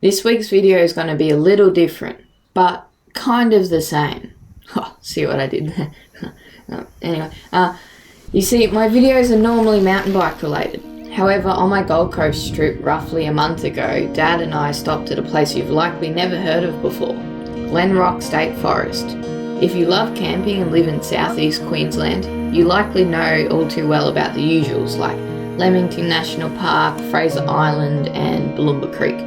This week's video is going to be a little different, but kind of the same. Oh, see what I did there? Anyway, you see, my videos are normally mountain bike related. However, on my Gold Coast trip roughly a month ago, Dad and I stopped at a place you've likely never heard of before, Glen Rock State Forrest. If you love camping and live in southeast Queensland, you likely know all too well about the usuals like Lamington National Park, Fraser Island and Booloumba Creek.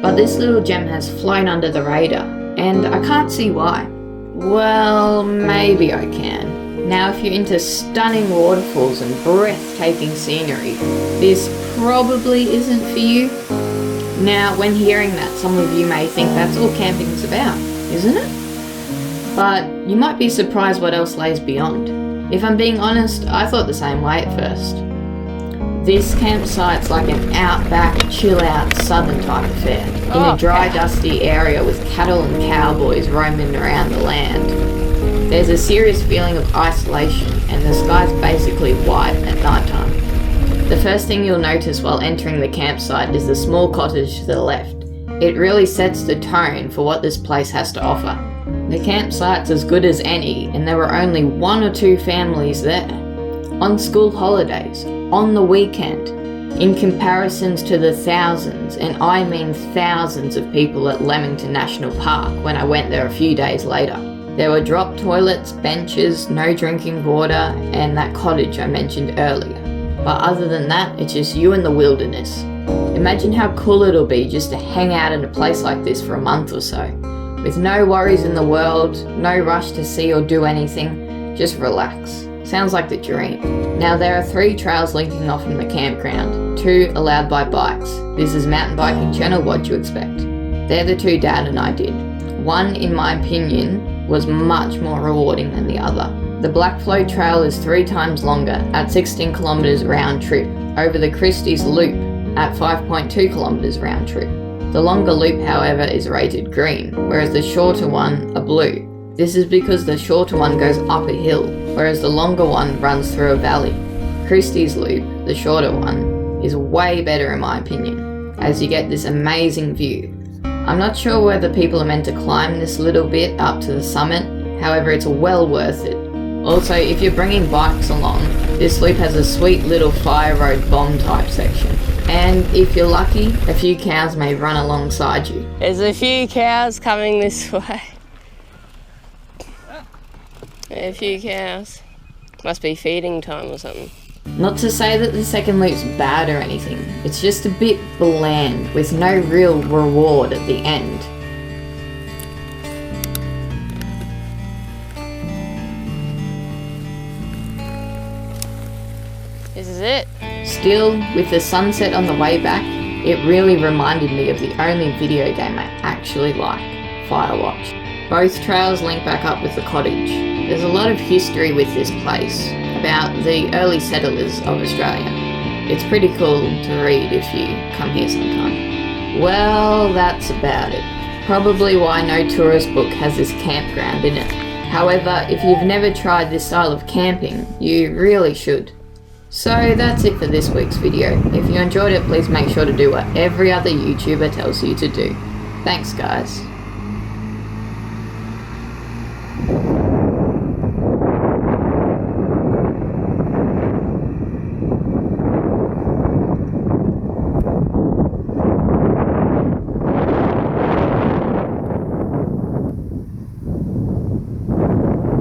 But this little gem has flown under the radar, and I can't see why. Well, maybe I can. Now, if you're into stunning waterfalls and breathtaking scenery, this probably isn't for you. Now, when hearing that, some of you may think that's all camping is about, isn't it? But you might be surprised what else lays beyond. If I'm being honest, I thought the same way at first. This campsite's like an outback, chill-out, southern type affair, in a dry, dusty area with cattle and cowboys roaming around the land. There's a serious feeling of isolation, and the sky's basically white at night time. The first thing you'll notice while entering the campsite is the small cottage to the left. It really sets the tone for what this place has to offer. The campsite's as good as any, and there were only 1 or 2 families there. On school holidays, on the weekend, in comparisons to the thousands, and I mean thousands of people at Lamington National Park when I went there a few days later. There were drop toilets, benches, no drinking water, and that cottage I mentioned earlier. But other than that, it's just you and the wilderness. Imagine how cool it'll be just to hang out in a place like this for a month or so. With no worries in the world, no rush to see or do anything, just relax. Sounds like the dream. Now there are 3 trails linking off from the campground, 2 allowed by bikes. This is mountain biking channel, what do you expect? They're the 2 Dad and I did. One, in my opinion, was much more rewarding than the other. The Blackflow Trail is 3 times longer at 16 kilometers round trip, over the Christie's Loop at 5.2 kilometers round trip. The longer loop, however, is rated green, whereas the shorter one are blue. This is because the shorter one goes up a hill, whereas the longer one runs through a valley. Christie's Loop, the shorter one, is way better in my opinion, as you get this amazing view. I'm not sure whether people are meant to climb this little bit up to the summit, however it's well worth it. Also, if you're bringing bikes along, this loop has a sweet little fire road bomb type section. And if you're lucky, a few cows may run alongside you. There's a few cows coming this way. A few cows. Must be feeding time or something. Not to say that the second loop's bad or anything, it's just a bit bland with no real reward at the end. This is it. Still, with the sunset on the way back, it really reminded me of the only video game I actually like, Firewatch. Both trails link back up with the cottage. There's a lot of history with this place, about the early settlers of Australia. It's pretty cool to read if you come here sometime. Well, that's about it. Probably why no tourist book has this campground in it. However, if you've never tried this style of camping, you really should. So that's it for this week's video. If you enjoyed it, please make sure to do what every other YouTuber tells you to do. Thanks guys.